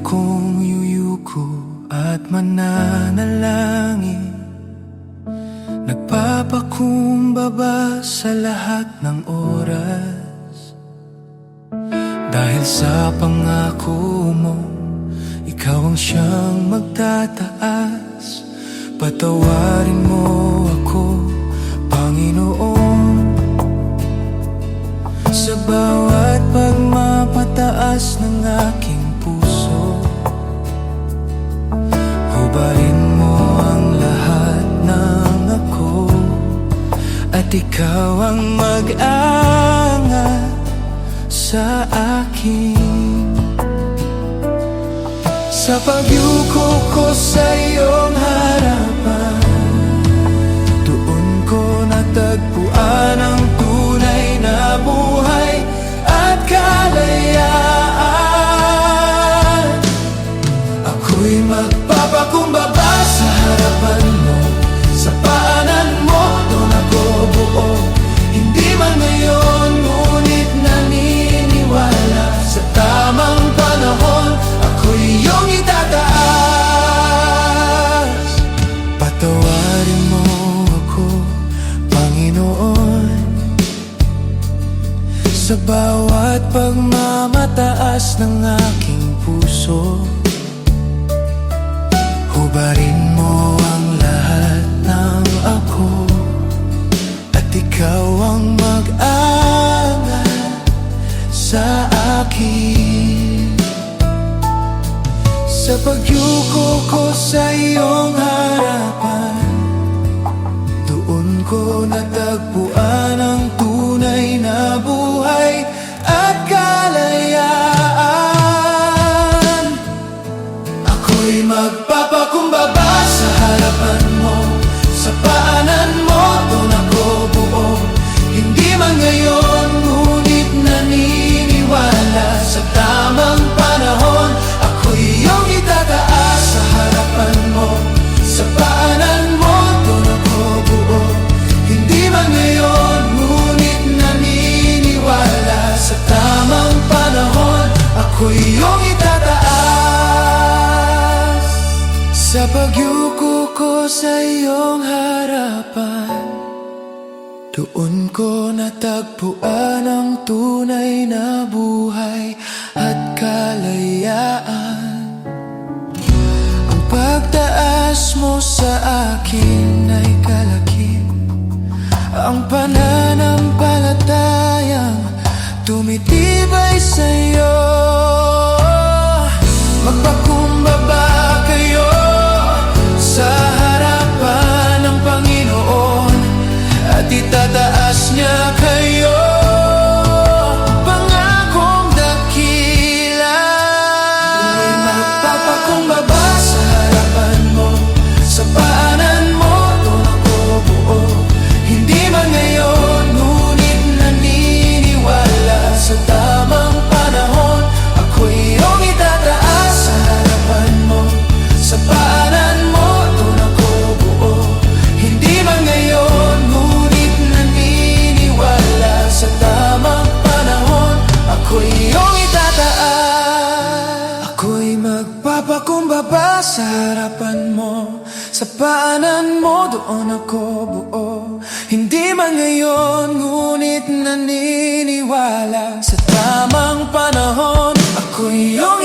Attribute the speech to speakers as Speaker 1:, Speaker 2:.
Speaker 1: akong yuyuko at mananalangin, nagpapakumbaba sa lahat ng oras. Dahil sa pangako mo, ikaw ang siyang magtataas. Patawarin mo ako, Panginoon, sa bawat pagmamataas ng aking puso. Hubarin mo ang lahat ng ako, at ikaw ang mag-angat sa akin. Sa pagyuko ko sa iyong harapan, doon ko natagpuan ang tunay na buhay at kalayaan. Ako'y magpapakumbaba sa harapan mo, sa paanan mo doon ako buo. Hindi man ngayon, ngunit naniniwala sa tamang panahon, ako'y iyong itataas. Patawarin mo ako, Panginoon, sa bawat pagmamataas ng aking puso. Hubarin mo ang lahat ng ako, at ikaw ang mag-angat sa akin. Sa pagyuko ko sa iyong harapan, doon ko natagpuan ang tunay na buhay at kalayaan. Ako'y magpapakumbaba sa harapan mo, sa paanan mo doon ako buo. Hindi man ngayon, ngunit naniniwala sa tamang panahon, ako'y iyong itataas. Sa harapan mo, sa paanan mo doon ako buo. Hindi man ngayon, ngunit naniniwala sa tamang panahon, ako'y iyong itataas. Sa pagyuko ko sa iyong harapan, doon ko natagpuan ang tunay na buhay at kalayaan. Ang pagtaas mo sa akin ay kalakip, ang pananampalatayang tumitibay sa'yo. Magpakumbaba kayo sa harapan ng Panginoon, at itataas niya kayo. Pangakong dakila, ako'y magpapakumbaba sa harapan mo, sa paanan mo doon ako buo. Hindi man ngayon, ngunit naniniwala sa tamang panahon, ako'y iyong itataas. Sa harapan mo, sa paanan mo doon ako buo. Hindi man ngayon, ngunit naniniwala sa tamang panahon, ako'y iyong itataas. Ako'y magpapakumbaba sa harapan mo, sa paanan mo doon ako buo. Hindi man ngayon, ngunit naniniwala sa tamang panahon, ako'y iyong